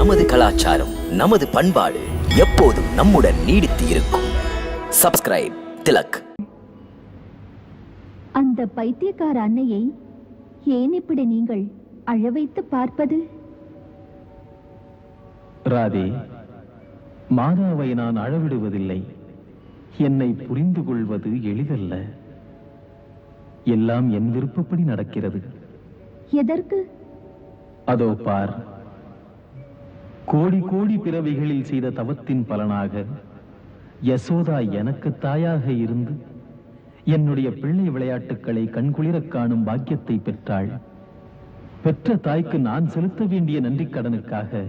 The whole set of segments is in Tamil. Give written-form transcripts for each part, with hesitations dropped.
நமது கலாச்சாரம், நமது பண்பாடு எப்போதும் நம்முடன் நீடித்து இருக்கும். சப்ஸ்கிரைப் திலக். அந்த பைத்தியக்கார அன்னையை ஏன் இப்படி நீங்கள் அழ வைத்து பார்ப்பது? ராதே, மாதாவை நான் அழவிடுவதில்லை. என்னை புரிந்து கொள்வது எளிதல்ல. எல்லாம் என் விருப்பப்படி நடக்கிறது. எதற்கு? அதோ பார், கோடி கோடி பிறவிகளில் செய்த தவத்தின் பலனாக யசோதா எனக்கு தாயாக இருந்து என்னுடைய பிள்ளை விளையாட்டுக்களை கண்குளிரக் காணும் பாக்கியத்தை பெற்றாள். பெற்ற தாய்க்கு நான் செலுத்த வேண்டிய நன்றி கடனுக்காக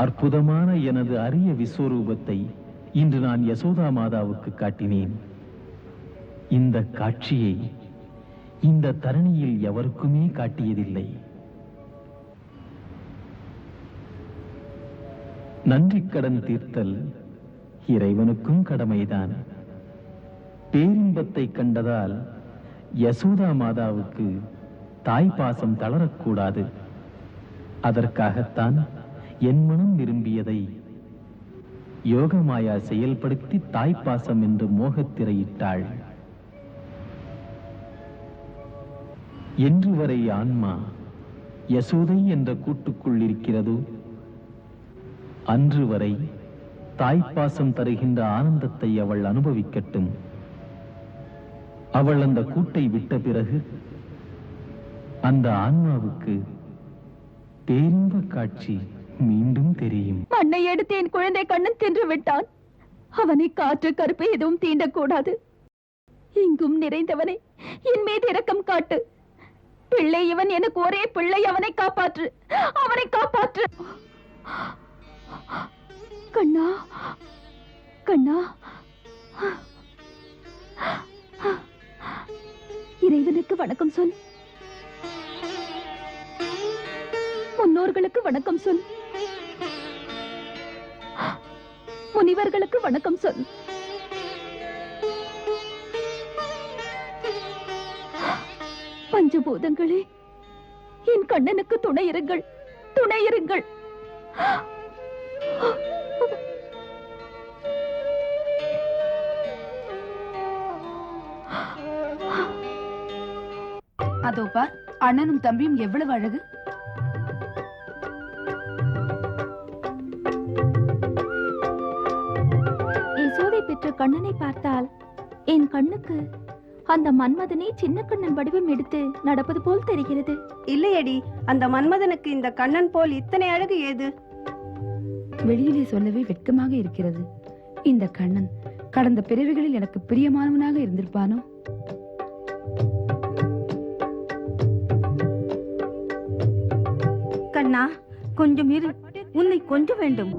அற்புதமான எனது அரிய விஸ்வரூபத்தை இன்று நான் யசோதா மாதாவுக்கு காட்டினேன். இந்த காட்சியை இந்த தரணியில் எவருக்குமே காட்டியதில்லை. நன்றி கடன் தீர்த்தல் இறைவனுக்கும் கடமைதான். பேரின்பத்தை கண்டதால் யசோதா மாதாவுக்கு தாய் பாசம் தளரக்கூடாது. அதற்காகத்தான் என் மனம் விரும்பியதை யோகமாயா செயல்படுத்தி தாய்ப்பாசம் என்று மோகத்திரையிட்டாள். என்று வரை ஆன்மா யசோதை என்ற கூட்டுக்குள் இருக்கிறதோ, அன்று வரை தாய்ப்பாசம் தருகின்ற ஆனந்தத்தை அவள் அனுபவிக்கட்டும். அவள் அந்த கூட்டை விட்ட பிறகு அந்த ஆன்மாவுக்கு பேரின்ப காட்சி மீண்டும் தெரியும். மண்ணை எடுத்து என் குழந்தை கண்ணன் தின்று விட்டான். அவனை காற்று கருப்பு எதுவும் தீண்டக்கூடாது. எங்கும் நிறைந்தவனை என் மீது இரக்கம் காட்டு. பிள்ளை இவன், எனக்கு ஒரே பிள்ளை. அவனை காப்பாற்று, அவனை காப்பாற்று. கண்ணா, கண்ணா, இறைவனுக்கு வணக்கம் சொல். முன்னோர்களுக்கு வணக்கம் சொல். முனிவர்களுக்கு வணக்கம் சொல். பஞ்சபூதங்களே, என் கண்ணனுக்கு துணை இருங்கள், துணை இருங்கள். அதோ பார், அண்ணனும் தம்பியும் எவ்வளவு அழகு. யசோதை பெற்ற கண்ணனை பார்த்தால் என் கண்ணுக்கு அந்த மன்மதனே சின்ன கண்ணன் வடிவம் எடுத்து நடப்பது போல் தெரிகிறது. இல்லையடி, அந்த மன்மதனுக்கு இந்த கண்ணன் போல் இத்தனை அழகு ஏது? வெளியிலே சொல்லவே வெட்கமாக இருக்கிறது. இந்த கண்ணன் கடந்த பிறவிகளில் எனக்கு பிரியமானவனாக இருந்திருப்பானோ? கண்ணா, கொஞ்சம் இரு, உன்னை கொஞ்சம் வேண்டும்.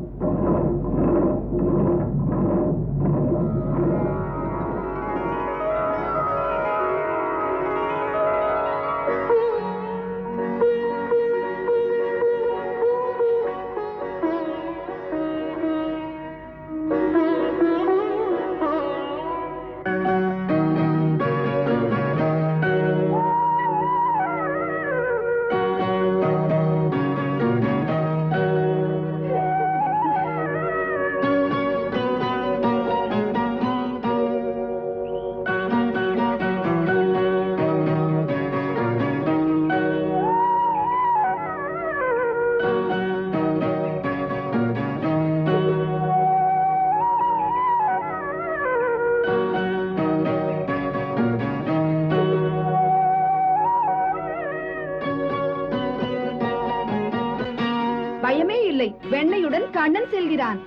பயமே இல்லை, வெண்ணையுடன் கண்ணன் செல்கிறான்.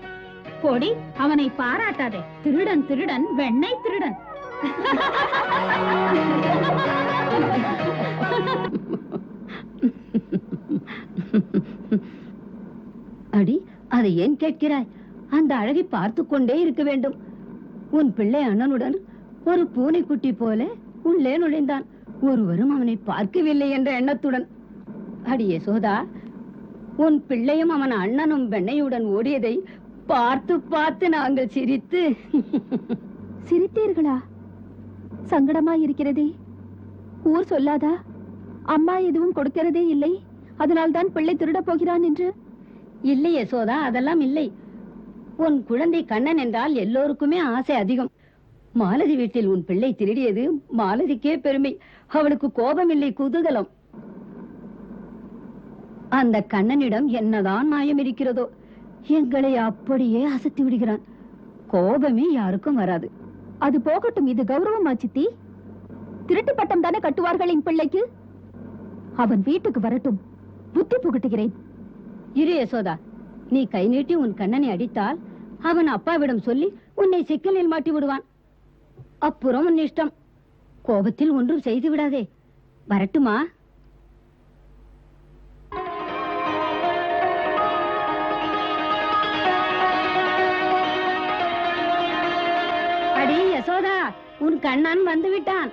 போடி, அவனை பாராட்டாதே. திருடன் திருடன், வெண்ணெய் திருடன். அடி, அதை ஏன் கேட்கிறாய்? அந்த அழகை பார்த்து கொண்டே இருக்க வேண்டும். உன் பிள்ளை அண்ணனுடன் ஒரு பூனைக்குட்டி போல உள்ளே நுழைந்தான். ஒருவரும் அவனை பார்க்கவில்லை என்ற எண்ணத்துடன். அடி யசோதா, உன் பிள்ளையும் அவன் அண்ணனும் வெண்ணையுடன் ஓடியதை பார்த்து பார்த்து நாங்கள் சிரித்து. சிரித்தீர்களா? சங்கடமா இருக்கிறதே. ஊர் சொல்லாதா? அம்மா எதுவும் கொடுக்கிறதே இல்லை, அதனால்தான் பிள்ளை திருட போகிறான் என்று. இல்லை யசோதா, அதெல்லாம் இல்லை. உன் குழந்தை கண்ணன் என்றால் எல்லோருக்குமே ஆசை அதிகம். மாலதி வீட்டில் உன் பிள்ளை திருடியது மாலதிக்கே பெருமை. அவளுக்கு கோபம் இல்லை, குதூகலம். அந்த கண்ணனிடம் என்னதான் மாயம் இருக்கிறதோ, எங்களை அப்படியே அசத்தி விடுகிறான். கோபமே யாருக்கும் வராது. அது போகட்டும், இது கௌரவமா சித்தி? திருட்டு பட்டம் தானே கட்டுவார்கள் என் பிள்ளைக்கு. அவன் வீட்டுக்கு வரட்டும், புத்தி புகட்டுகிறேன். இரு யசோதா, நீ கை நீட்டி உன் கண்ணனை அடித்தால் அவன் அப்பாவிடம் சொல்லி உன்னை சிக்கலில் மாட்டி விடுவான். அப்புறம் உன் இஷ்டம். கோபத்தில் ஒன்றும் செய்து விடாதே. வரட்டுமா? அடி யசோதா, உன் கண்ணன் வந்து விட்டான்.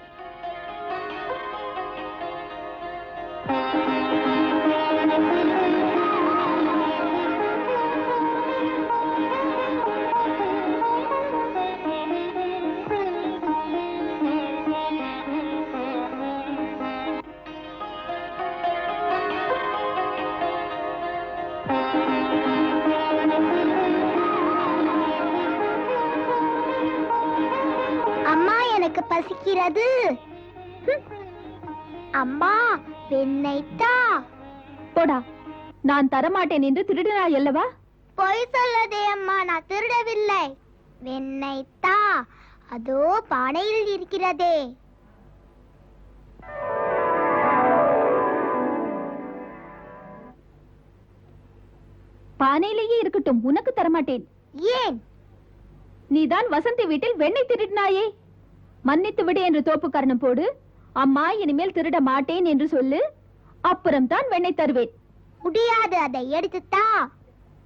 அம்மா, எனக்கு பசிக்கிறது. அம்மா, வெண்ணெய்த்தா. போடா, நான் தரமாட்டேன் என்று திருடினாய் அல்லவா? பொய் சொல்லதே அம்மா, நான் திருடவில்லை. வெண்ணெய்த்தா, அதோ பானையில் இருக்கிறதே. பானையிலேயே இருக்கட்டும், உனக்கு தரமாட்டேன். ஏன்? நீதான் வசந்தி வீட்டில் வெண்ணெய் திருடினாயே. மன்னித்து விடு என்று தோப்பு காரணம் போடு. அம்மா, இனிமேல் திருட மாட்டேன் என்று சொல்லு. அப்புறம் தான் வெண்ணெய் தருவேன். முடியாது, அதை எடுத்துத்தா.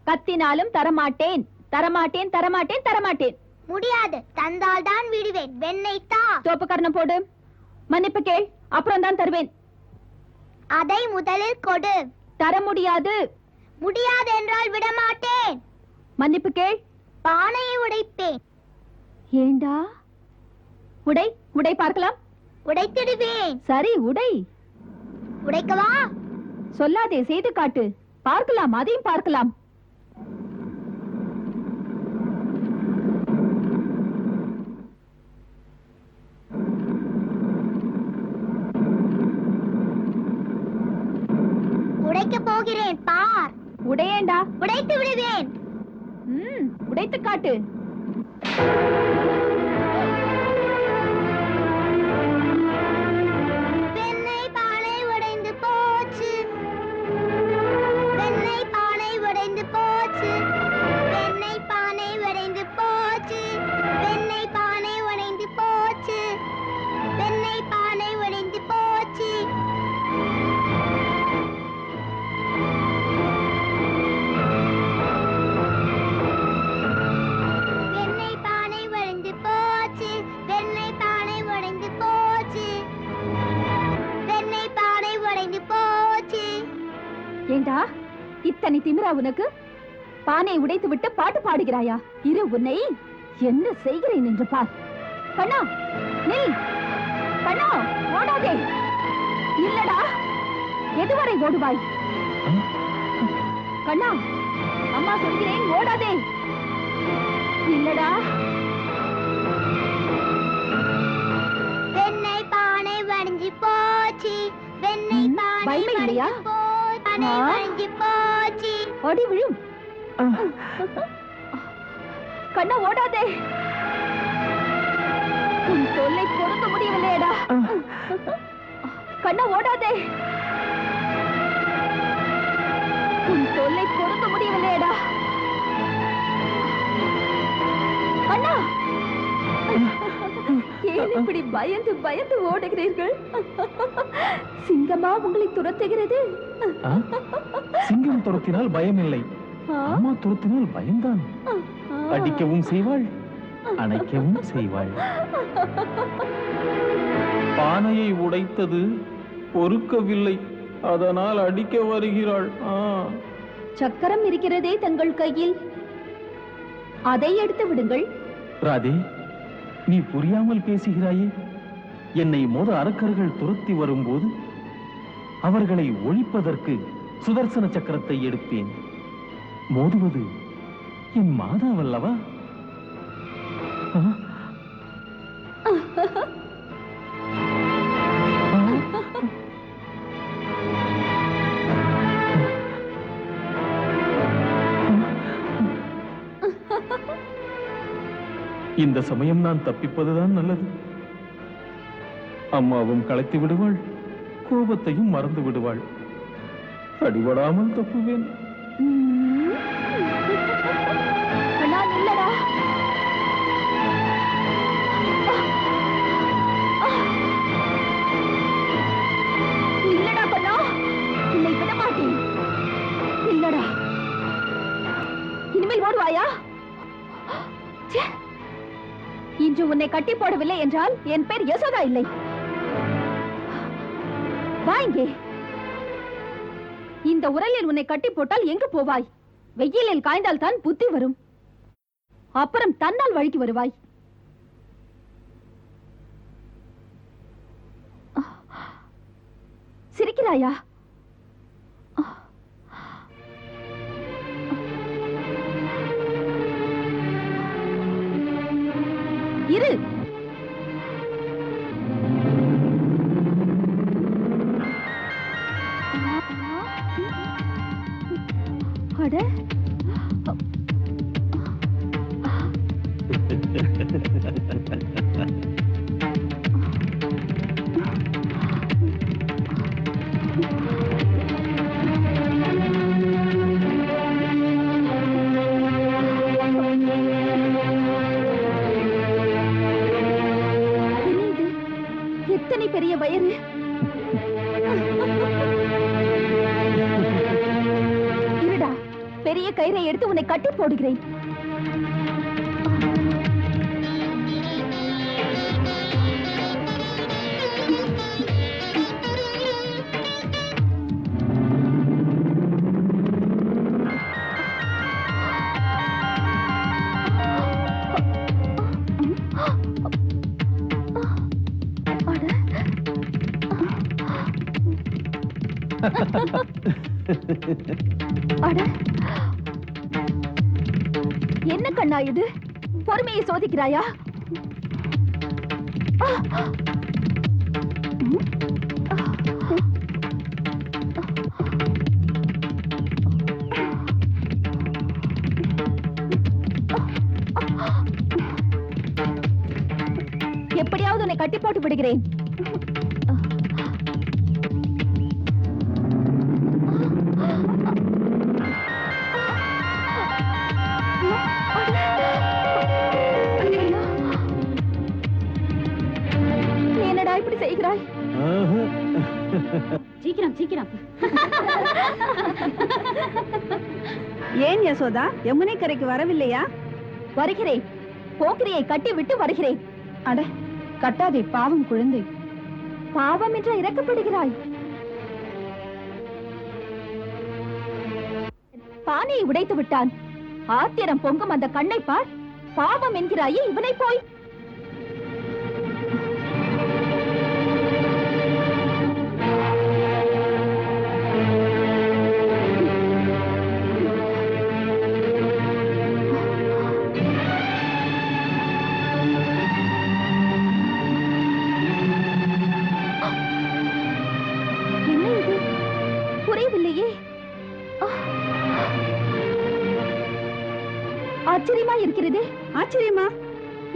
கத்தினாலும் தரமாட்டேன், தரமாட்டேன், தரமாட்டேன், தரமாட்டேன். முடியாது, தந்தால் தான் விடுவேன். வெண்ணெய்த்தா. தோப்பு காரணம் போடு. மன்னிப்பு கேள், அப்புறம் தான் தருவேன். அதை முதலில் கொடு. தர முடியாது. முடியாது என்றால் விடமாட்டேன். மன்னிப்பு கேள். பானையை உடைப்பேன். ஏண்டா? உடை, உடை பார்க்கலாம். உடைத்திடுவேன். சரி, உடை. உடைக்கவா? சொல்லாதே, செய்து காட்டு. பார்க்கலாம், அதையும் பார்க்கலாம். உடைக்க போகிறேன், பார். உடையேண்டா. உடைத்து விடுவேன். உடைத்து காட்டு. வெண்ணெய் பானை உடைந்து போச்சு. வெண்ணெய் பானை உடைந்து போச்சு. வெண்ணெய் பானை உடைந்து போச்சு. வெண்ணெய் பானை உடைந்து போச்சு. வெண்ணெய் பானை உடைந்து போச்சு. வெண்ணெய் பானை உடைந்து போச்சு. வெண்ணெய் பானை உடைந்து போச்சு. வெண்ணெய் பானை உடைந்து போச்சு. ஏண்டா, இத்தனை திமிரா உனக்கு? பானை உடைத்து விட்டு பாட்டு பாடுகிறாயா? இரு, உன்னை என்ன செய்கிறேன் என்று பார். கண்ணா, நில். கண்ணா, ஓடாதே. இல்லடா, எதுவரை ஓடுவாய்? கண்ணா, அம்மா சொல்கிறேன், ஓடாதே. இல்லடா. வெண்ணெய் பானை உடைஞ்சு போச்சு. வெண்ணெய் பானை பயமே இல்லையா? உடைஞ்சு போச்சு. பானை உடைஞ்சு போச்சு. ஓடி விழும். கண்ணா, ஓடாதே. உன் தொல்லை பொறுக்க முடியவில்லையடா. கண்ணா, ஓடாதே. உன் தொல்லை பொறுக்க முடியவில்லையடா. கண்ணா, ஏன் இப்படி பயந்து பயந்து ஓடுகிறீர்கள்? சிங்கமா உங்களை துரத்துகிறது? சிங்கம் துரத்தினால் பயமில்லை, அம்மா துரத்தினால் பயம்தான். அடிக்கவும் செய்வாள், அணைக்கவும் செய்வாள். பானையை உடைத்தது பொறுக்கவில்லை, அதனால் அடிக்க வருகிறாள். சக்கரம் இருக்கிறதே தங்கள் கையில், அதை எடுத்து விடுங்கள். ராதே, நீ புரியாமல் பேசுகிறாயே. என்னை மோத அரக்கர்கள் துரத்தி வரும்போது அவர்களை ஒழிப்பதற்கு சுதர்சன சக்கரத்தை எடுப்பேன். மோதுவது என் மாதாவல்லவா? ஆ? இந்த சமயம் நான் தப்பிப்பதுதான் நல்லது. அம்மாவும் களைத்து விடுவாள், கோபத்தையும் மறந்து விடுவாள். அடிபடாமல் தப்புவேன். அண்ணா, நில்லடா. நில்லடா கண்ணா, உன்னை விட மாட்டேன். நில்லடா. இனிமேல் ஓடுவாயா? ச்சே. இன்று உன்னை கட்டி போடவில்லை என்றால் என் பேர் யசோதா இல்லை. வா இங்கே. இந்த உரலில் உன்னை கட்டி போட்டால் எங்கு போவாய்? வெயிலில் காய்ந்தால் தான் புத்தி வரும். அப்புறம் தன்னால் வழிக்கு வருவாய். சிரிக்கிறாயா? இரு. அட, எத்தனை பெரிய வயிறு! இருடா, பெரிய கயிறை எடுத்து உன்னை கட்டி போடுகிறேன். அட, என்ன கண்ணா இது? பொறுமையை சோதிக்கிறாயா? எப்படியாவது உன்னை கட்டி போட்டு விடுகிறேன். என்னடா இப்படி செய்கிறாய்? சீக்கிரம் சீக்கிரம். ஏன் யசோதா, யமுனை கரைக்கு வரவில்லையா? வருகிறேன். போக்கிரியை கட்டி விட்டு வருகிறேன். அட, கட்டாதே, பாவம் குழந்தை. பாவம் என்று இறக்கப்படுகிறாய். பானையை உடைத்து விட்டான். ஆத்திரம் பொங்கும் அந்த கண்ணை பார். பாவம் என்கிறாயே இவனை போய். என்ன இது? புரியவில்லையே. ஆச்சரியமா இருக்கிறது. ஆச்சரியமா?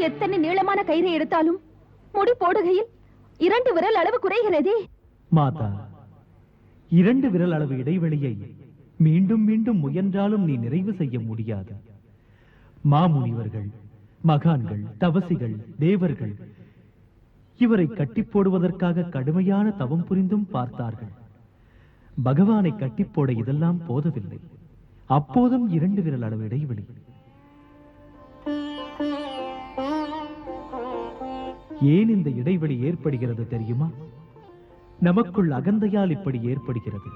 எத்தனை நீளமான கயிறை எடுத்தாலும் முடி போடுகையில் 2 விரல் அளவு குறைகிறதே. மாதா, 2 விரல் அளவு இடைவெளியை மீண்டும் மீண்டும் முயன்றாலும் நீ நிறைவு செய்ய முடியாது. மாமுனிவர்கள், மகான்கள், தவசிகள், தேவர்கள் இவரை கட்டி போடுவதற்காக கடுமையான தவம் புரிந்தும் பார்த்தார்கள். பகவானை கட்டி போட இதெல்லாம் போதவில்லை. அப்போதும் 2 விரல் அளவு இடைவெளி. ஏன் இந்த இடைவெளி ஏற்படுகிறது தெரியுமா? நமக்குள் அகந்தையால் இப்படி ஏற்படுகிறது.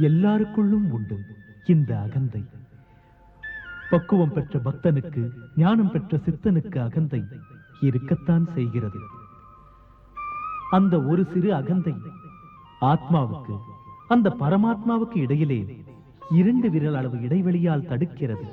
எல்லாருக்குள்ளும் உண்டு இந்த அகந்தை. பக்குவம் பெற்ற பக்தனுக்கு, ஞானம் பெற்ற சித்தனுக்கு அகந்தை இருக்கத்தான் செய்கிறது. அந்த ஒரு சிறு அகந்தை ஆத்மாவுக்கு, அந்த பரமாத்மாவுக்கு இடையிலே 2 விரல் அளவு இடைவெளியால் தடுக்கிறது.